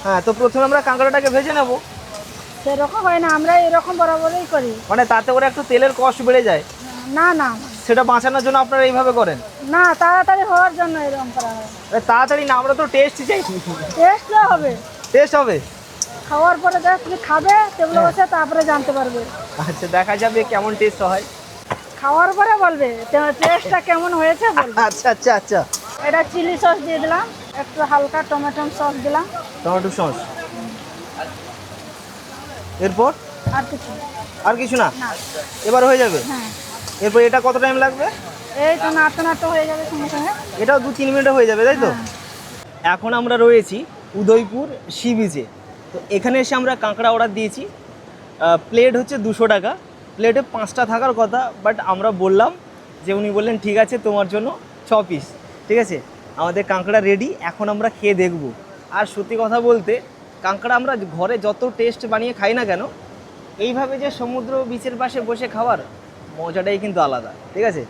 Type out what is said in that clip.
হ্যাঁ, তো প্রথমে আমরা কাঁকড়াটাকে ভেজে নেব। সেরকম হয় না, আমরা এরকম বরাবরই করি। মানে তাতে করে একটু তেলের কষ্ট বেড়ে যায়, না না সেটা বাঁচানোর জন্য আপনারা এইভাবে করেন? না, তাড়াতাড়ি হওয়ার জন্য এরকম করা হয়। তাড়াতাড়ি না, আমরা তো টেস্ট চাই। টেস্ট হবে, টেস্ট হবে। খাওয়ার পরে দেখ তুমি খাবে টেবিলে বসে, তারপরে জানতে পারবে। আচ্ছা, দেখা যাবে কেমন টেস্ট হয়। খাওয়ার পরে বলবে টেস্টটা কেমন হয়েছে বলবে। আচ্ছা আচ্ছা আচ্ছা। এটা চিলি সস দিয়ে দিলাম, একটু হালকা টমেটো সস দিলাম। Tomato sauce. এরপর আর কিছু আর কিছু না? না। এবার হয়ে যাবে? হ্যাঁ, এরপর এটা কত টাইম লাগবে? এই তো নাড়তে নাড়তে হয়ে যাবে সঙ্গে সঙ্গে। এটাও 2-3 মিনিটে হয়ে যাবে, তাই তো? হ্যাঁ। এখন আমরা রয়েছি উদয়পুর সি বিচে। তো এখানে এসে আমরা কাঁকড়া অর্ডার দিয়েছি। প্লেট হচ্ছে 200 টাকা। প্লেটে 5টা থাকার কথা, বাট আমরা বললাম যে, উনি বললেন ঠিক আছে তোমার জন্য 6 পিস। ঠিক আছে, আমাদের কাঁকড়া রেডি, এখন আমরা খেয়ে দেখব। আর সত্যি কথা বলতে, কাঁকড়া আমরা ঘরে যত টেস্ট বানিয়ে খাই না কেন, এইভাবে যে সমুদ্র বিচের পাশে বসে খাওয়ার মজাটাই কিন্তু আলাদা। ঠিক আছে।